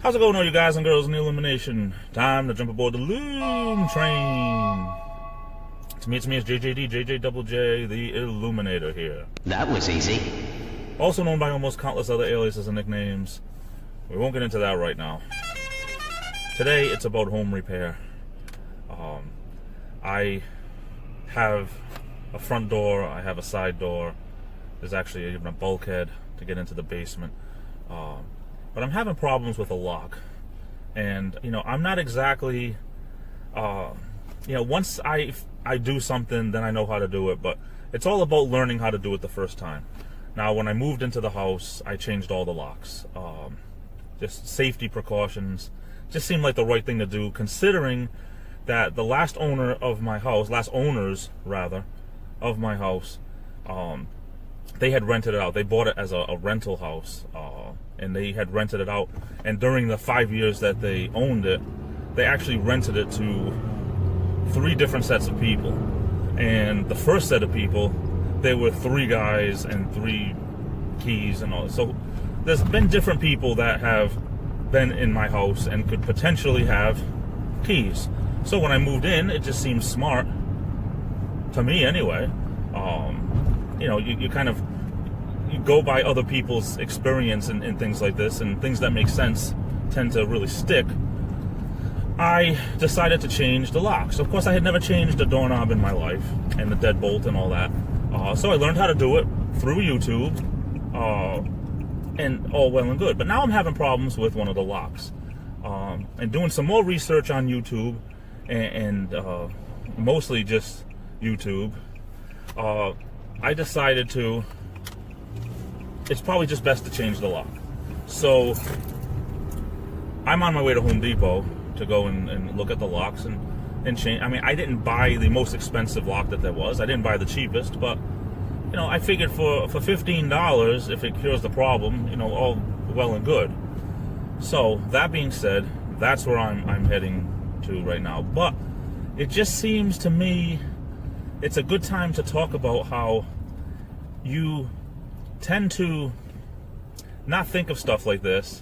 How's it going, all you guys and girls in the Illumination? Time to jump aboard the Loom Train. It's me, it's JJD, JJJJ, the Illuminator here. That was easy. Also known by almost countless other aliases and nicknames. We won't get into that right now. Today, it's about home repair. I have a front door, I have a side door. There's actually even a bulkhead to get into the basement. But I'm having problems with a lock. And, I'm not exactly, once I do something, then I know how to do it. But it's all about learning how to do it the first time. Now, when I moved into the house, I changed all the locks. Just safety precautions. Just seemed like the right thing to do, considering that the last owners of my house, they had rented it out. They bought it as a rental house, and they had rented it out. And during the 5 years that they owned it, they actually rented it to 3 different sets of people. And the first set of people, there were 3 guys and 3 keys and all. So there's been different people that have been in my house and could potentially have keys. So when I moved in, it just seemed smart, to me anyway. You go by other people's experience and things like this, and things that make sense tend to really stick. I decided to change the locks. Of course, I had never changed a doorknob in my life, and the deadbolt and all that. So I learned how to do it through YouTube, and all well and good. But now I'm having problems with one of the locks. And doing some more research on YouTube, and mostly just YouTube, I decided it's probably just best to change the lock. So I'm on my way to Home Depot to go and look at the locks and change. I mean, I didn't buy the most expensive lock that there was. I didn't buy the cheapest, but I figured for $15, if it cures the problem, all well and good. So that being said, that's where I'm heading to right now. But it just seems to me it's a good time to talk about how you tend to not think of stuff like this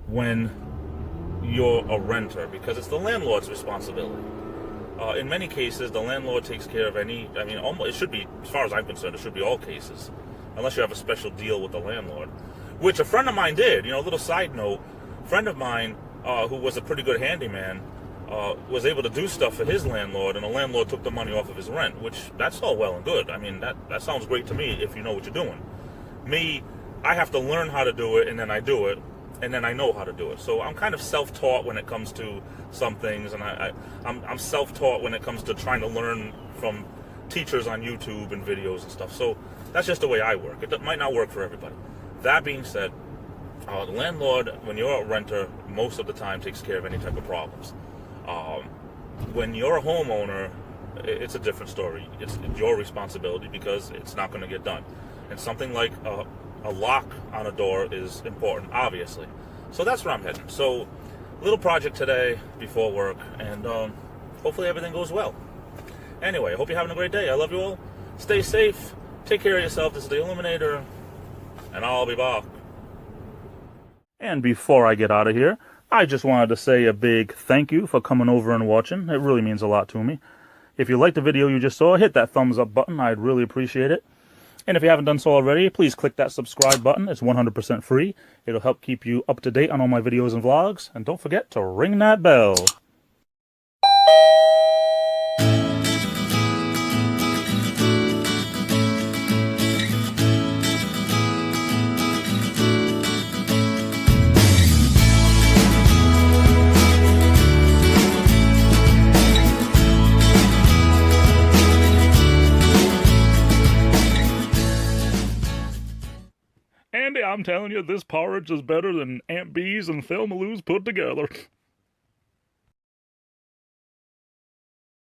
when you're a renter, because it's the landlord's responsibility. In many cases, the landlord takes care of almost, it should be, as far as I'm concerned, it should be all cases, unless you have a special deal with the landlord, which a friend of mine did. A little side note, a friend of mine who was a pretty good handyman was able to do stuff for his landlord, and the landlord took the money off of his rent, which that's all well and good. I mean, that sounds great to me if you know what you're doing. Me, I have to learn how to do it, and then I do it, and then I know how to do it. So I'm kind of self-taught when it comes to some things, and I'm self-taught when it comes to trying to learn from teachers on YouTube and videos and stuff. So that's just the way I work. It might not work for everybody. That being said, the landlord, when you're a renter, most of the time takes care of any type of problems. When you're a homeowner, it's a different story. It's your responsibility because it's not going to get done. And something like a lock on a door is important, obviously. So that's where I'm heading. So, little project today before work, and hopefully everything goes well. Anyway, I hope you're having a great day. I love you all. Stay safe. Take care of yourself. This is the Illuminator, and I'll be back. And before I get out of here, I just wanted to say a big thank you for coming over and watching. It really means a lot to me. If you liked the video you just saw, hit that thumbs up button. I'd really appreciate it. And if you haven't done so already, please click that subscribe button. It's 100% free. It'll help keep you up to date on all my videos and vlogs. And don't forget to ring that bell. Andy, I'm telling you, this porridge is better than Aunt Bee's and Theilluminator's put together.